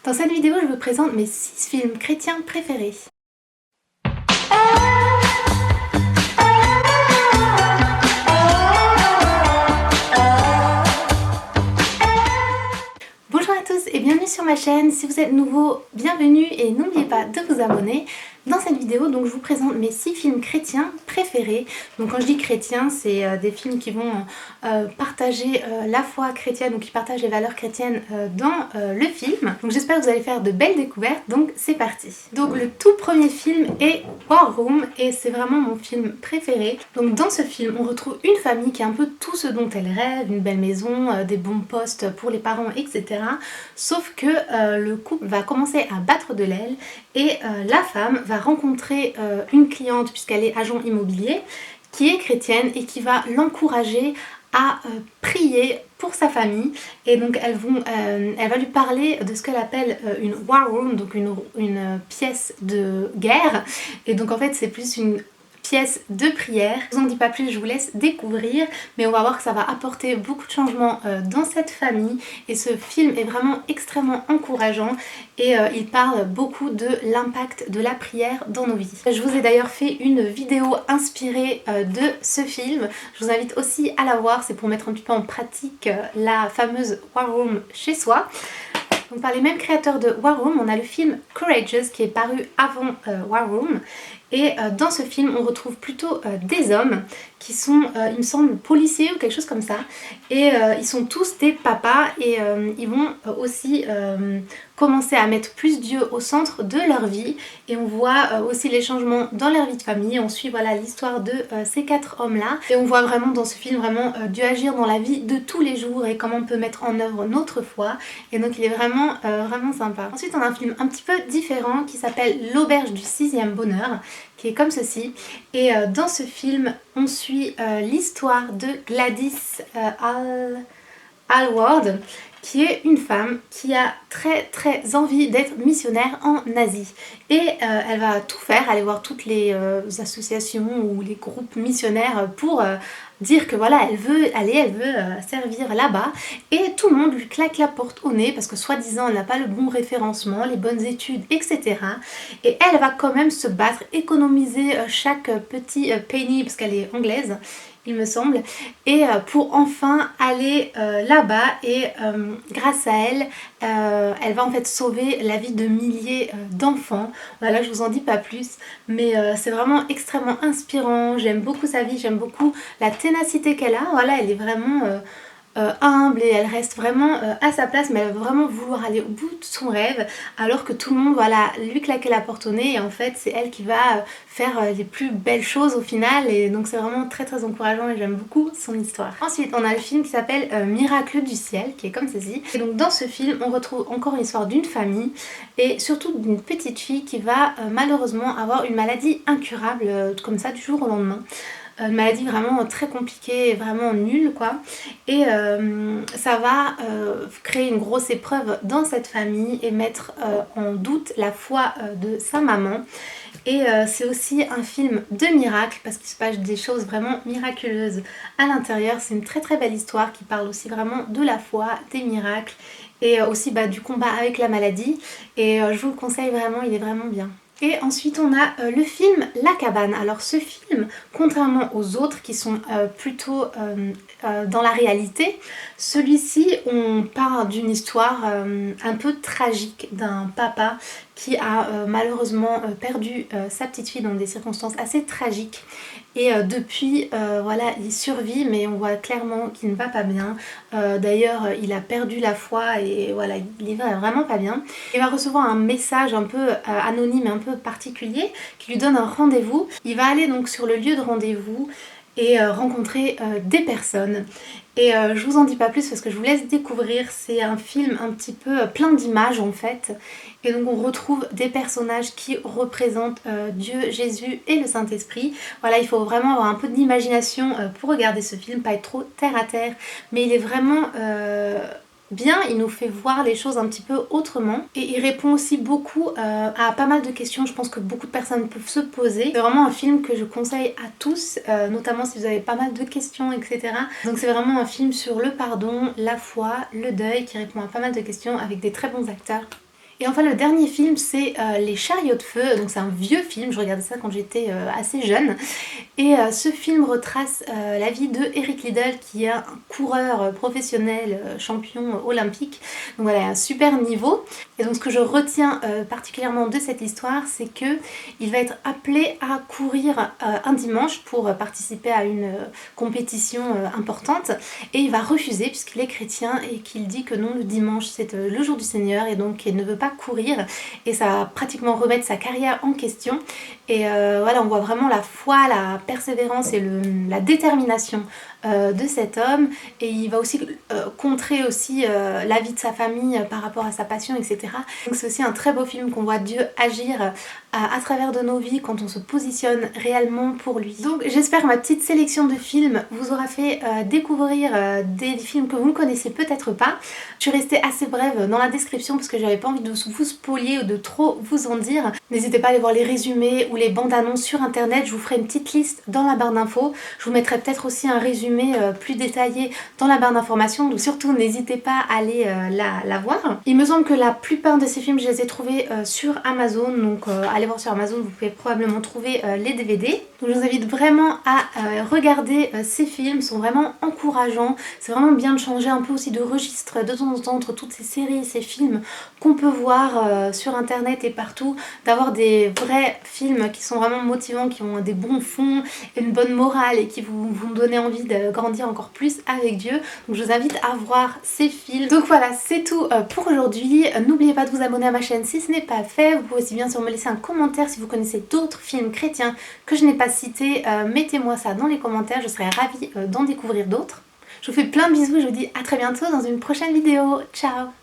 Dans cette vidéo, je vous présente mes 6 films chrétiens préférés. Bonjour à tous et bienvenue sur ma chaîne. Si vous êtes nouveau, bienvenue et n'oubliez pas de vous abonner. Dans cette vidéo, donc, je vous présente mes 6 films chrétiens préférés. Donc quand je dis chrétiens, c'est des films qui vont partager la foi chrétienne ou qui partagent les valeurs chrétiennes dans le film. Donc j'espère que vous allez faire de belles découvertes, donc c'est parti. Donc le tout premier film est War Room et c'est vraiment mon film préféré. Donc dans ce film, on retrouve une famille qui a un peu tout ce dont elle rêve, une belle maison, des bons postes pour les parents, etc. Sauf que le couple va commencer à battre de l'aile et la femme va rencontrer une cliente, puisqu'elle est agent immobilier, qui est chrétienne et qui va l'encourager à prier pour sa famille. Et donc elle va lui parler de ce qu'elle appelle une war room, donc une pièce de guerre. Et donc en fait c'est plus une pièce de prière. Je vous en dis pas plus, je vous laisse découvrir, mais on va voir que ça va apporter beaucoup de changements dans cette famille et ce film est vraiment extrêmement encourageant et il parle beaucoup de l'impact de la prière dans nos vies. Je vous ai d'ailleurs fait une vidéo inspirée de ce film, je vous invite aussi à la voir, c'est pour mettre un petit peu en pratique la fameuse War Room chez soi. Donc par les mêmes créateurs de War Room, on a le film Courageous qui est paru avant War Room. Et dans ce film, on retrouve plutôt des hommes qui sont, il me semble, policiers ou quelque chose comme ça. Et ils sont tous des papas et ils vont aussi commencer à mettre plus Dieu au centre de leur vie. Et on voit aussi les changements dans leur vie de famille. On suit voilà l'histoire de ces 4 hommes-là. Et on voit vraiment dans ce film vraiment Dieu agir dans la vie de tous les jours et comment on peut mettre en œuvre notre foi. Et donc il est vraiment, vraiment sympa. Ensuite, on a un film un petit peu différent qui s'appelle L'Auberge du 6e bonheur, qui est comme ceci. Et dans ce film, on suit l'histoire de Gladys Aylward, qui est une femme qui a très envie d'être missionnaire en Asie. Et elle va tout faire, aller voir toutes les associations ou les groupes missionnaires pour dire que voilà, elle veut aller, elle veut servir là-bas. Et tout le monde lui claque la porte au nez parce que soi-disant elle n'a pas le bon référencement, les bonnes études, etc. Et elle va quand même se battre, économiser chaque petit penny parce qu'elle est anglaise, il me semble, et pour enfin aller là-bas et grâce à elle, elle va en fait sauver la vie de milliers d'enfants. Voilà, je vous en dis pas plus, mais c'est vraiment extrêmement inspirant, j'aime beaucoup sa vie, j'aime beaucoup la ténacité qu'elle a, voilà, elle est vraiment humble et elle reste vraiment à sa place, mais elle va vraiment vouloir aller au bout de son rêve alors que tout le monde voilà lui claquait la porte au nez et en fait c'est elle qui va faire les plus belles choses au final et donc c'est vraiment très encourageant et j'aime beaucoup son histoire. Ensuite on a le film qui s'appelle Miracle du ciel qui est comme ceci et donc dans ce film on retrouve encore une histoire d'une famille et surtout d'une petite fille qui va malheureusement avoir une maladie incurable comme ça du jour au lendemain. Une maladie vraiment très compliquée, vraiment nulle quoi. Et ça va créer une grosse épreuve dans cette famille et mettre en doute la foi de sa maman. Et c'est aussi un film de miracle parce qu'il se passe des choses vraiment miraculeuses à l'intérieur. C'est une très belle histoire qui parle aussi vraiment de la foi, des miracles et aussi du combat avec la maladie. Et je vous le conseille vraiment, il est vraiment bien. Et ensuite on a le film La Cabane. Alors ce film, contrairement aux autres qui sont plutôt dans la réalité, celui-ci on part d'une histoire un peu tragique d'un papa qui a malheureusement perdu sa petite fille dans des circonstances assez tragiques. Et depuis, voilà, il survit mais on voit clairement qu'il ne va pas bien. D'ailleurs, il a perdu la foi et voilà, il est vraiment pas bien. Il va recevoir un message un peu anonyme et un peu particulier qui lui donne un rendez-vous. Il va aller donc sur le lieu de rendez-vous et rencontrer des personnes. Et je vous en dis pas plus parce que je vous laisse découvrir, c'est un film un petit peu plein d'images en fait. Et donc on retrouve des personnages qui représentent Dieu, Jésus et le Saint-Esprit. Voilà, il faut vraiment avoir un peu d'imagination pour regarder ce film, pas être trop terre à terre. Mais il est vraiment bien, il nous fait voir les choses un petit peu autrement et il répond aussi beaucoup à pas mal de questions, je pense que beaucoup de personnes peuvent se poser. C'est vraiment un film que je conseille à tous, notamment si vous avez pas mal de questions, etc. Donc c'est vraiment un film sur le pardon, la foi, le deuil qui répond à pas mal de questions avec des très bons acteurs. Et enfin le dernier film c'est Les Chariots de Feu, donc c'est un vieux film, je regardais ça quand j'étais assez jeune. Et ce film retrace la vie de Eric Liddell qui est un coureur professionnel, champion olympique. Donc voilà, un super niveau. Et donc ce que je retiens particulièrement de cette histoire, c'est que il va être appelé à courir un dimanche pour participer à une compétition importante. Et il va refuser puisqu'il est chrétien et qu'il dit que non, le dimanche c'est le jour du Seigneur et donc il ne veut pas courir. Et ça va pratiquement remettre sa carrière en question. Et voilà, on voit vraiment la foi, la persévérance et la détermination de cet homme. Et il va aussi contrer aussi la vie de sa famille par rapport à sa passion, etc. Donc c'est aussi un très beau film qu'on voit Dieu agir à travers de nos vies quand on se positionne réellement pour lui. Donc j'espère que ma petite sélection de films vous aura fait découvrir des films que vous ne connaissez peut-être pas. Je suis restée assez brève dans la description parce que j'avais pas envie de vous spolier ou de trop vous en dire. N'hésitez pas à aller voir les résumés ou les bandes annonces sur internet, je vous ferai une petite liste dans la barre d'infos. Je vous mettrai peut-être aussi un résumé plus détaillé dans la barre d'informations, donc surtout n'hésitez pas à aller la voir. Il me semble que la plupart de ces films je les ai trouvés sur Amazon, donc allez voir sur Amazon, vous pouvez probablement trouver les DVD. Donc je vous invite vraiment à regarder ces films, ils sont vraiment encourageants, c'est vraiment bien de changer un peu aussi de registre de temps en temps entre toutes ces séries, ces films qu'on peut voir sur internet et partout, d'avoir des vrais films qui sont vraiment motivants, qui ont des bons fonds, une bonne morale et qui vont donner envie de grandir encore plus avec Dieu. Donc je vous invite à voir ces films. Donc voilà, c'est tout pour aujourd'hui. N'oubliez pas de vous abonner à ma chaîne si ce n'est pas fait. Vous pouvez aussi bien sûr me laisser un commentaire si vous connaissez d'autres films chrétiens que je n'ai pas cités. Mettez-moi ça dans les commentaires, je serais ravie d'en découvrir d'autres. Je vous fais plein de bisous et je vous dis à très bientôt dans une prochaine vidéo. Ciao!